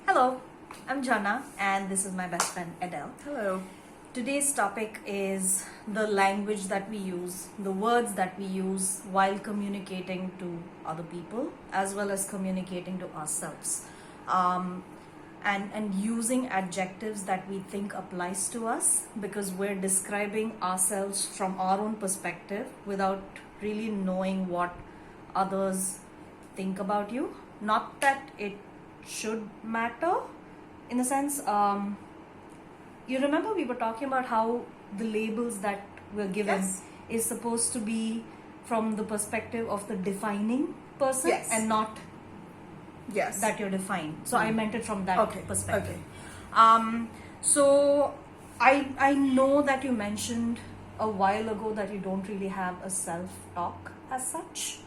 Hello, I'm Jana and this is my best friend Edel. Hello. Today's topic is the language that we use, the words that we use while communicating to other people as well as communicating to ourselves. And using adjectives that we think applies to us because we're describing ourselves from our own perspective without really knowing what others think about you. Not that it should matter in the sense, you remember we were talking about how the labels that we're given Yes. is supposed to be from the perspective of the defining person Yes. and not Yes. that you're defined. So I meant it from that Okay, perspective. okay. So I know that you mentioned a while ago that you don't really have a self-talk as such.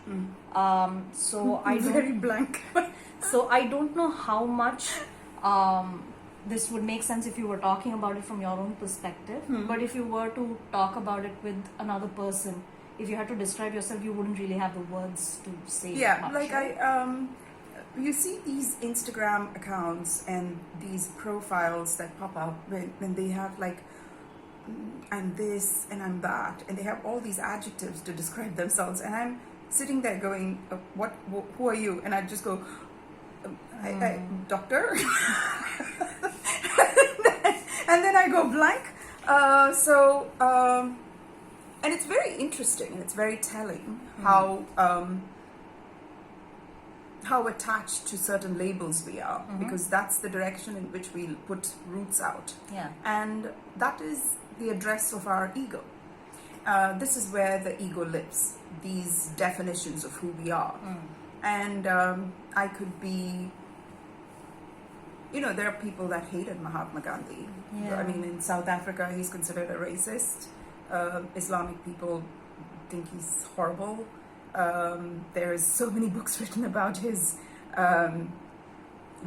So I Very don't. blank. So I don't know how much this would make sense if you were talking about it from your own perspective. But if you were to talk about it with another person, if you had to describe yourself, you wouldn't really have the words to say. Yeah, much, like right? you see these Instagram accounts and these profiles that pop up when they have like, I'm this and I'm that, and they have all these adjectives to describe themselves, and I'm sitting there going, who are you? And I just go, doctor. And then I go blank. And it's very interesting and it's very telling how attached to certain labels we are, because that's the direction in which we put roots out. Yeah. And that is the address of our ego. This is where the ego lives, these definitions of who we are. And I could be, there are people that hated Mahatma Gandhi. Yeah. I mean, in South Africa, he's considered a racist. Islamic people think he's horrible. There is so many books written about his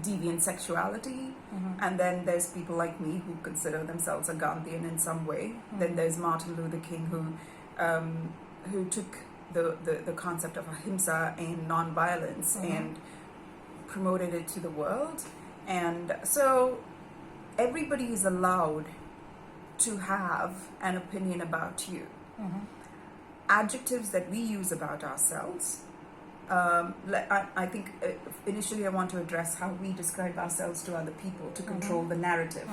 deviant sexuality. And then there's people like me who consider themselves a Gandhian in some way. Then there's Martin Luther King who took the concept of ahimsa and non-violence and promoted it to the world. And so everybody is allowed to have an opinion about you. Adjectives that we use about ourselves. I think initially I want to address how we describe ourselves to other people to control the narrative.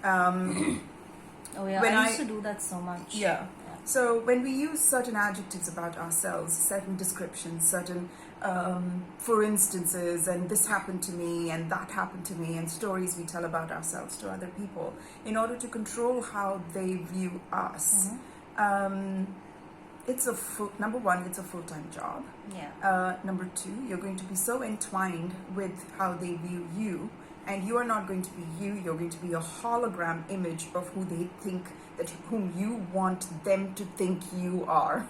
Oh yeah, When I used to do that so much. Yeah. So when we use certain adjectives about ourselves, certain descriptions, certain for instances, and this happened to me and that happened to me, and stories we tell about ourselves to other people in order to control how they view us. Number one, it's a full-time job. Yeah. Number two, you're going to be so entwined with how they view you, and you are not going to be you. You're going to be a hologram image of who they think whom you want them to think you are.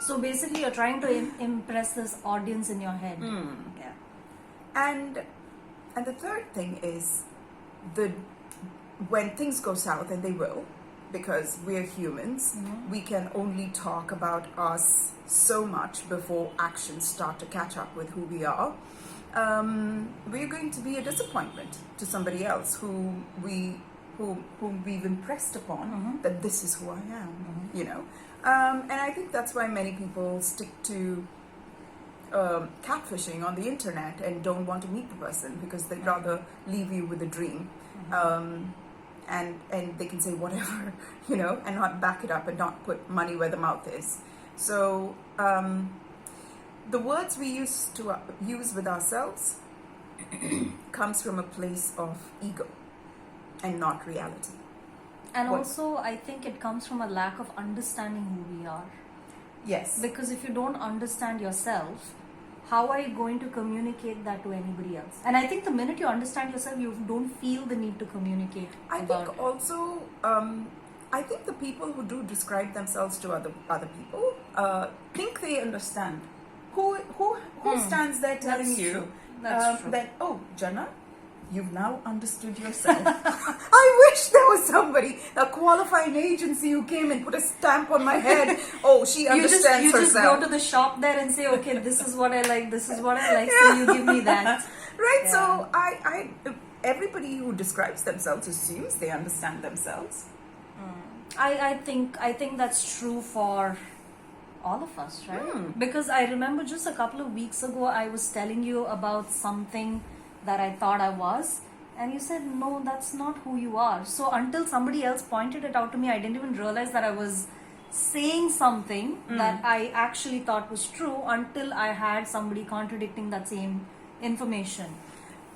So basically, you're trying to impress this audience in your head. Yeah. And the third thing is when things go south, and they will, because we're humans, we can only talk about us so much before actions start to catch up with who we are. We're going to be a disappointment to somebody else whom we've impressed upon that this is who I am, and I think that's why many people stick to catfishing on the internet and don't want to meet the person, because they'd rather leave you with a dream. And they can say whatever, and not back it up and not put money where the mouth is. So the words we use with ourselves comes from a place of ego and not reality. And also, I think it comes from a lack of understanding who we are. Yes. Because if you don't understand yourself, how are you going to communicate that to anybody else? And I think the minute you understand yourself, you don't feel the need to communicate about think also, I think the people who do describe themselves to other people think they understand. Who stands there telling That's you true. That's true. that, oh, Jana, you've now understood yourself. I wish there was somebody, a qualifying agency who came and put a stamp on my head. Oh, she understands you just herself. go to the shop there and say, okay, this is what I like, this is what I like, so you give me that. Right? Yeah. So I everybody who describes themselves assumes they understand themselves. I think that's true for all of us, right? Because I remember just a couple of weeks ago I was telling you about something that I thought I was, and you said no, that's not who you are. So until somebody else pointed it out to me, I didn't even realize that I was saying something that I actually thought was true until I had somebody contradicting that same information.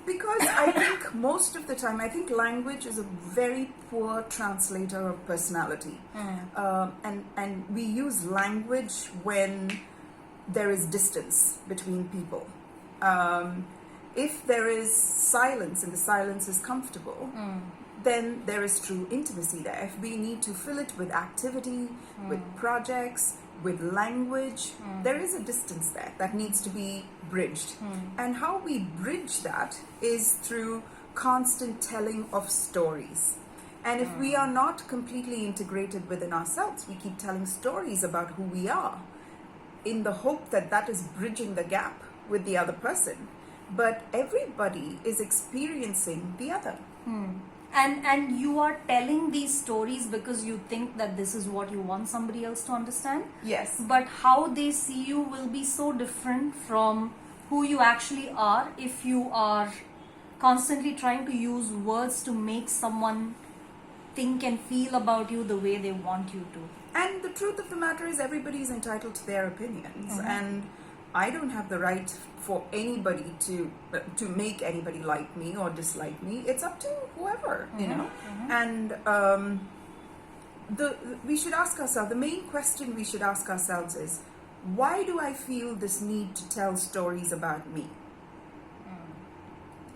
Because I think most of the time, I think language is a very poor translator of personality. And we use language when there is distance between people. If there is silence and the silence is comfortable, then there is true intimacy there. If we need to fill it with activity, with projects, with language, there is a distance there that needs to be bridged. And how we bridge that is through constant telling of stories. And if we are not completely integrated within ourselves, we keep telling stories about who we are in the hope that that is bridging the gap with the other person. But everybody is experiencing the other. And you are telling these stories because you think that this is what you want somebody else to understand. Yes. But how they see you will be so different from who you actually are if you are constantly trying to use words to make someone think and feel about you the way they want you to. And the truth of the matter is everybody is entitled to their opinions. And I don't have the right for anybody to make anybody like me or dislike me. It's up to whoever, you know. And we should ask ourselves, the main question we should ask ourselves is, why do I feel this need to tell stories about me?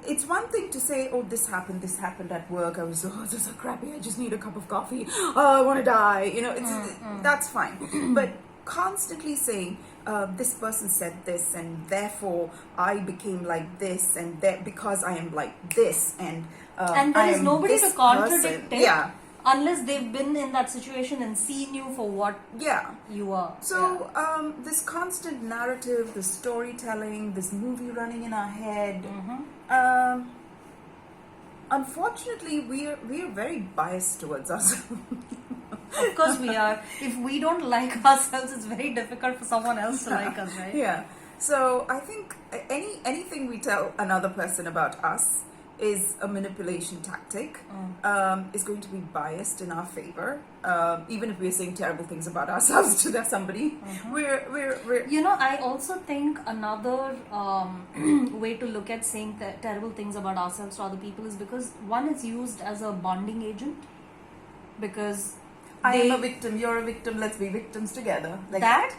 It's one thing to say, oh, this happened at work. I was, oh, this is so crappy. I just need a cup of coffee. Oh, I want to die. You know, that's fine. But constantly saying, this person said this, and therefore I became like this, and because I am like this, and there is nobody to contradict it. Yeah. Unless they've been in that situation and seen you for what you are. So this constant narrative, this storytelling, this movie running in our head, unfortunately we are very biased towards ourselves. Of course we are. If we don't like ourselves, it's very difficult for someone else to like us, right? Yeah. So I think anything we tell another person about us is a manipulation tactic, is going to be biased in our favor. Even if we're saying terrible things about ourselves to somebody, we're You know, I also think another way to look at saying terrible things about ourselves to other people is because one is used as a bonding agent. Because I am a victim, you're a victim, let's be victims together. Like that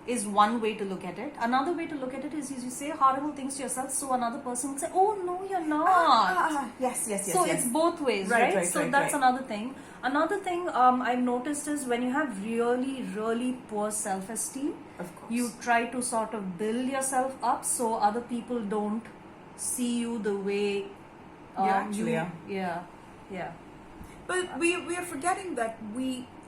is one way to look at it. Another way to look at it is you say horrible things to yourself, so another person will say, oh no, you're not. Yes. So it's both ways, right? So that's another thing. Another thing I've noticed is when you have really, really poor self-esteem, of course, you try to sort of build yourself up so other people don't see you the way you actually are. Yeah. But we are forgetting that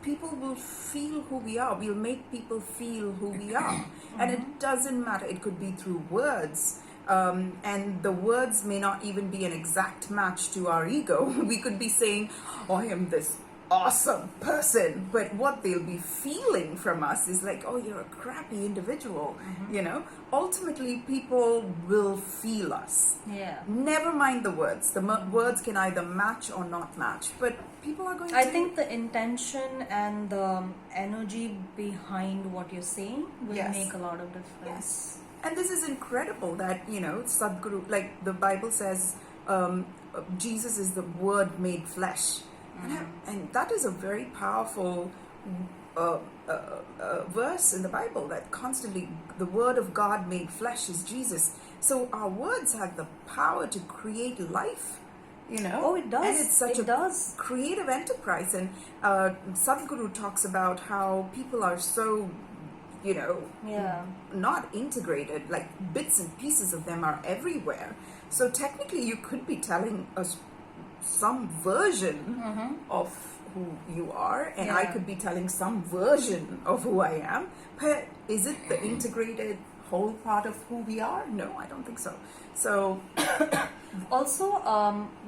people will feel who we are. We'll make people feel who we are. And it doesn't matter. It could be through words. And the words may not even be an exact match to our ego. We could be saying, oh, I am this awesome person. But what they'll be feeling from us is like, oh, you're a crappy individual. You know, ultimately people will feel us. Yeah. Never mind the words. The words can either match or not match. But people are going to... I think the intention and the energy behind what you're saying will make a lot of difference. Yes. And this is incredible that, you know, Sadhguru, like the Bible says, Jesus is the Word made flesh. And that is a very powerful verse in the Bible, that constantly the Word of God made flesh is Jesus. So our words have the power to create life, you know. Oh, it does. And it's such a creative enterprise. And Sadhguru talks about how people are so, you know, not integrated, like bits and pieces of them are everywhere. So technically you could be telling us some version of who you are, and I could be telling some version of who I am, but is it the integrated whole part of who we are? No, I don't think so. So Also,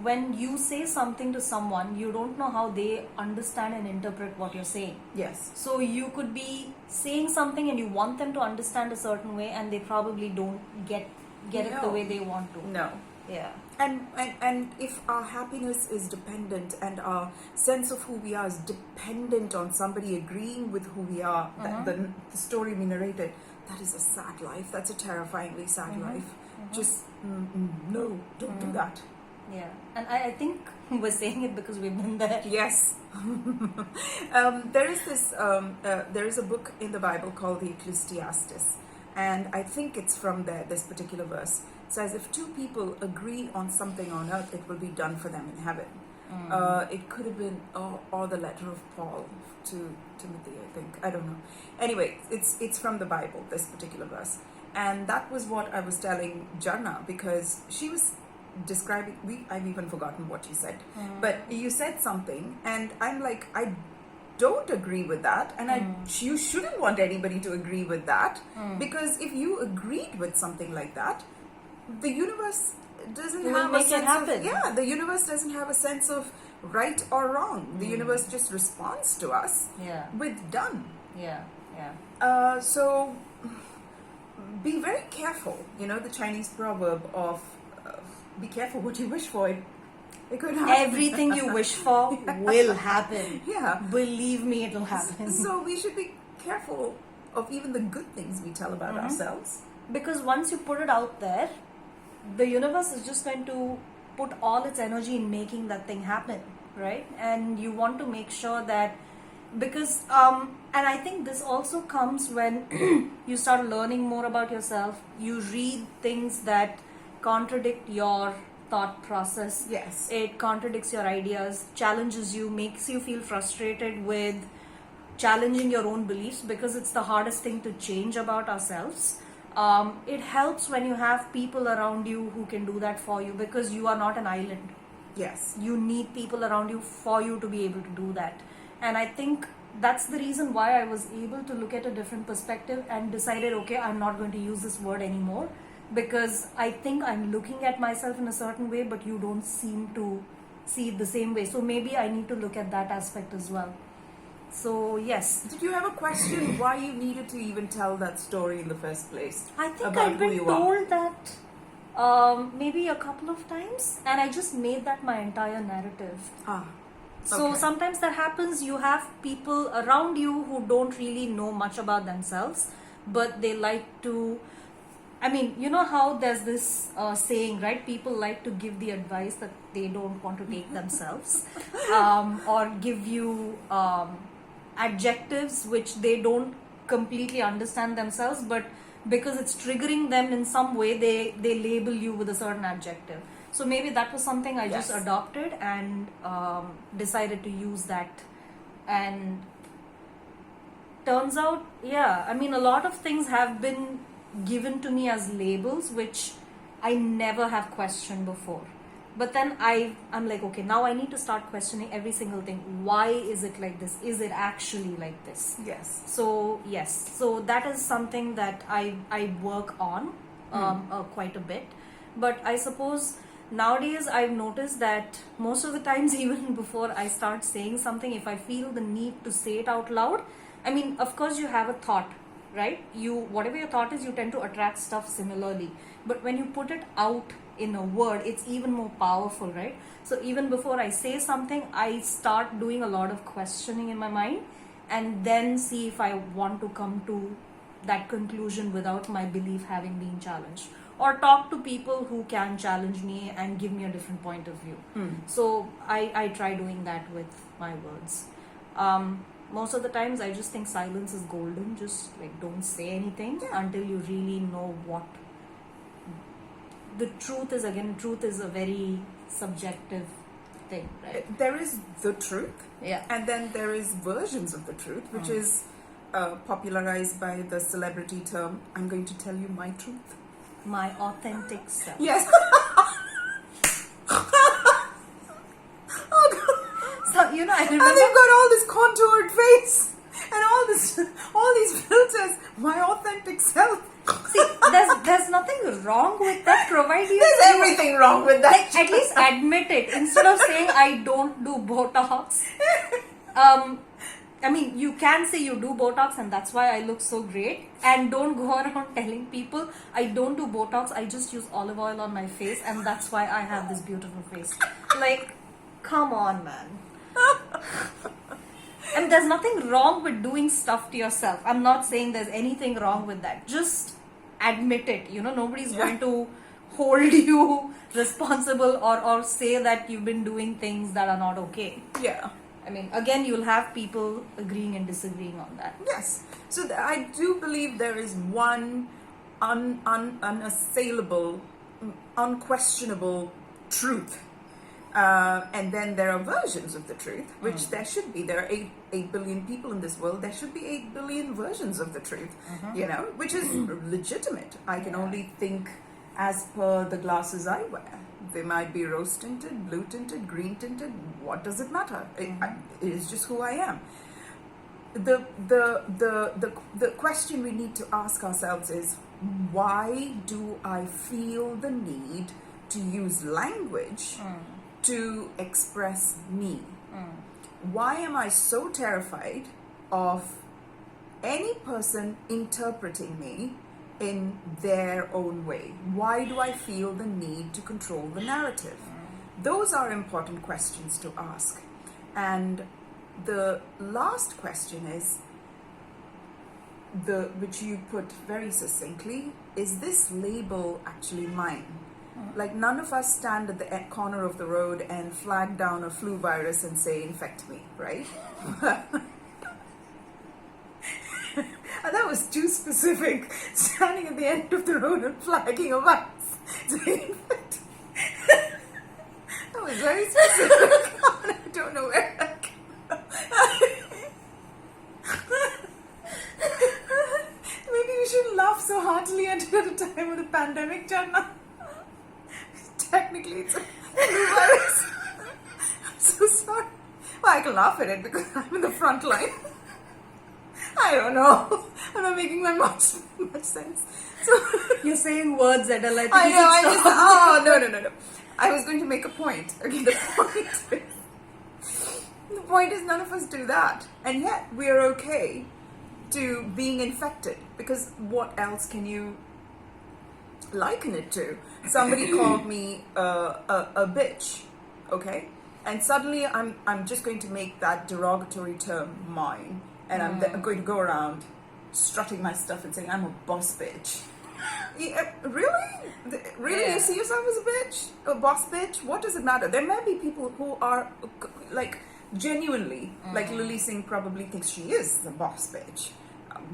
when you say something to someone, you don't know how they understand and interpret what you're saying. Yes. So you could be saying something and you want them to understand a certain way, and they probably don't get it the way they want to. No. Yeah. And if our happiness is dependent and our sense of who we are is dependent on somebody agreeing with who we are, the story we narrated, that is a sad life. That's a terrifyingly sad life. Just no, don't do that. Yeah. And I think we're saying it because we've been there. Yes. There is a book in the Bible called the Ecclesiastes, and I think it's from there, this particular verse. It says, if two people agree on something on earth, it will be done for them in heaven. It could have been, or the letter of Paul to Timothy, I think. I don't know. Anyway, it's from the Bible, this particular verse. And that was what I was telling Jarna, because she was describing, I've even forgotten what she said. But you said something, and I'm like, I don't agree with that, and you shouldn't want anybody to agree with that, because if you agreed with something like that, the universe doesn't have a sense of, the universe doesn't have a sense of right or wrong. The universe just responds to us with done. So be very careful. You know the Chinese proverb of be careful what you wish for. It could happen. Everything you wish for will happen. Yeah. Believe me, it'll happen. So we should be careful of even the good things we tell about ourselves. Because once you put it out there, the universe is just going to put all its energy in making that thing happen, right? And you want to make sure that, because and I think this also comes when you start learning more about yourself. You read things that contradict your thought process. Yes. It contradicts your ideas, challenges you, makes you feel frustrated with challenging your own beliefs, because it's the hardest thing to change about ourselves. It helps when you have people around you who can do that for you, because you are not an island. Yes. You need people around you for you to be able to do that. And I think that's the reason why I was able to look at a different perspective and decided, okay, I'm not going to use this word anymore, because I think I'm looking at myself in a certain way, but you don't seem to see it the same way. So maybe I need to look at that aspect as well. So yes. Did you ever question why you needed to even tell that story in the first place? I think I've been told that maybe a couple of times, and I just made that my entire narrative. So sometimes that happens. You have people around you who don't really know much about themselves, but they like to, I mean, you know how there's this saying, right? People like to give the advice that they don't want to take themselves, or give you adjectives which they don't completely understand themselves, but because it's triggering them in some way, they label you with a certain adjective. So maybe that was something I just adopted and decided to use that. And turns out, I mean, a lot of things have been given to me as labels which I never have questioned before. But then I'm like, okay, now I need to start questioning every single thing. Why is it like this? Is it actually like this? Yes. So yes, so that is something that I work on quite a bit. But I suppose nowadays I've noticed that most of the times, even before I start saying something, if I feel the need to say it out loud, I mean, of course you have a thought, right? Whatever your thought is, you tend to attract stuff similarly. But when you put it out in a word, it's even more powerful, right? So even before I say something, I start doing a lot of questioning in my mind, and then see if I want to come to that conclusion without my belief having been challenged, or talk to people who can challenge me and give me a different point of view. So I try doing that with my words. Most of the times I just think silence is golden. Just like, don't say anything until you really know what the truth is. Again, truth is a very subjective thing, right? There is the truth, Yeah. and then there is versions of the truth, which is popularized by the celebrity term, I'm going to tell you my truth. My authentic self. Yes. So, you know, I And remember... they've got all this contoured face and all these filters. My authentic self. See, there's nothing wrong with that, provided There's everything wrong with that. like, at least admit it instead of saying I don't do Botox. I mean, you can say you do Botox and that's why I look so great, and don't go around telling people I don't do Botox, I just use olive oil on my face and that's why I have this beautiful face. Like, come on, man. And there's nothing wrong with doing stuff to yourself. I'm not saying there's anything wrong with that. Just admit it. You know, nobody's going to hold you responsible or say that you've been doing things that are not okay. Yeah. I mean, again, you'll have people agreeing and disagreeing on that. Yes. So I do believe there is one unassailable, unquestionable truth. And then there are versions of the truth, which there should be. There are 8 billion people in this world. There should be 8 billion versions of the truth, you know, which is legitimate. I can only think as per the glasses I wear. They might be rose tinted, blue tinted, green tinted. What does it matter? It is just who I am. The question we need to ask ourselves is, why do I feel the need to use language to express me? Why am I so terrified of any person interpreting me in their own way? Why do I feel the need to control the narrative? Those are important questions to ask. And the last question is, which you put very succinctly, is this label actually mine? Like, none of us stand at the corner of the road and flag down a flu virus and say, infect me, right? And that was too specific. Standing at the end of the road and flagging a virus. Saying infect. That was very specific. I don't know where that came from. Maybe we shouldn't laugh so heartily at it at a time of the pandemic, Janna. Technically, it's a flu virus. I'm so sorry. Well, I can laugh at it because I'm in the front line. I don't know. I'm not making much sense. So You're saying words, Edel. No. I was going to make a point. Okay, the point is none of us do that. And yet we are okay to being infected, because what else can you liken it to? Somebody called me a bitch, okay? And suddenly I'm just going to make that derogatory term mine. And I'm going to go around strutting my stuff and saying, I'm a boss bitch. Yeah, really? Really? Yeah. You see yourself as a bitch? A boss bitch? What does it matter? There may be people who are, like, genuinely, like Lily Singh probably thinks she is the boss bitch.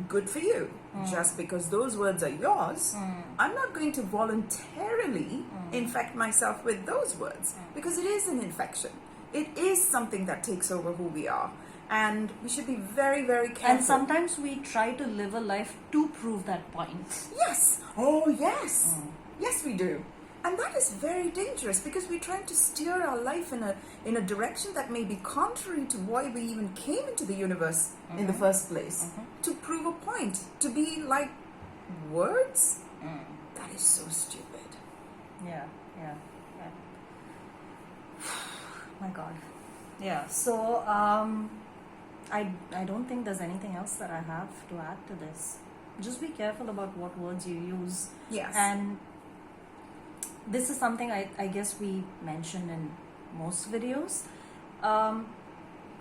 Good for you. Just because those words are yours, I'm not going to voluntarily infect myself with those words, because it is an infection. It is something that takes over who we are. And we should be very, very careful. And sometimes we try to live a life to prove that point. Yes. Oh, yes. Yes, we do. And that is very dangerous, because we're trying to steer our life in a direction that may be contrary to why we even came into the universe in the first place. To prove a point. To be like words? That is so stupid. Yeah. My God. Yeah. So, I don't think there's anything else that I have to add to this. Just be careful about what words you use. Yes. And this is something I guess we mention in most videos.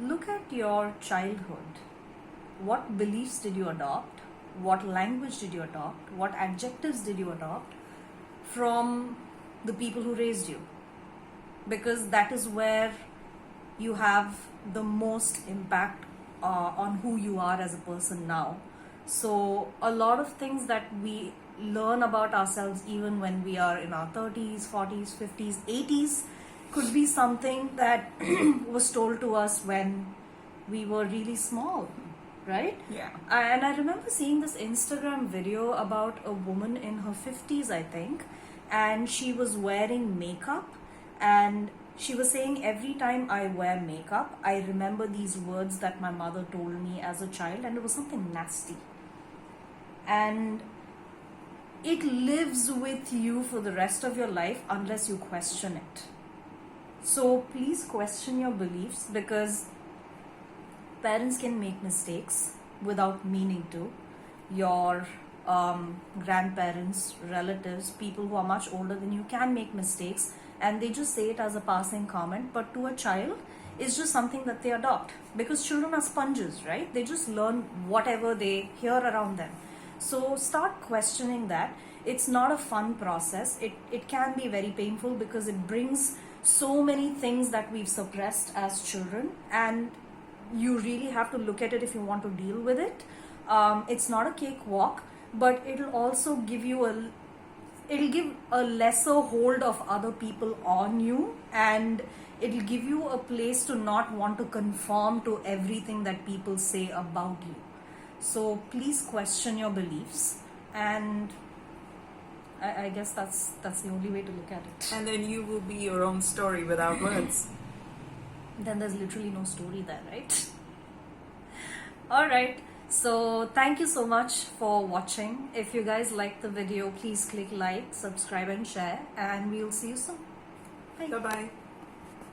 Look at your childhood. What beliefs did you adopt? What language did you adopt? What adjectives did you adopt from the people who raised you? Because that is where you have the most impact on who you are as a person now. So a lot of things that we learn about ourselves even when we are in our 30s, 40s, 50s, 80s could be something that was told to us when we were really small, right? Yeah. And I remember seeing this Instagram video about a woman in her 50s, I think, and she was wearing makeup, and she was saying, every time I wear makeup, I remember these words that my mother told me as a child, and it was something nasty. And it lives with you for the rest of your life unless you question it. So please question your beliefs, because parents can make mistakes without meaning to. Your grandparents, relatives, people who are much older than you can make mistakes, and they just say it as a passing comment. But to a child, it's just something that they adopt, because children are sponges, right? They just learn whatever they hear around them. So start questioning that. It's not a fun process. It can be very painful, because it brings so many things that we've suppressed as children, and you really have to look at it if you want to deal with it. It's not a cakewalk, but it'll also give you it'll give a lesser hold of other people on you, and it'll give you a place to not want to conform to everything that people say about you. So please question your beliefs, and I guess that's the only way to look at it. And then you will be your own story without words. Then there's literally no story there, right? Alright, so thank you so much for watching. If you guys liked the video, please click like, subscribe and share, and we'll see you soon. Bye. Bye-bye.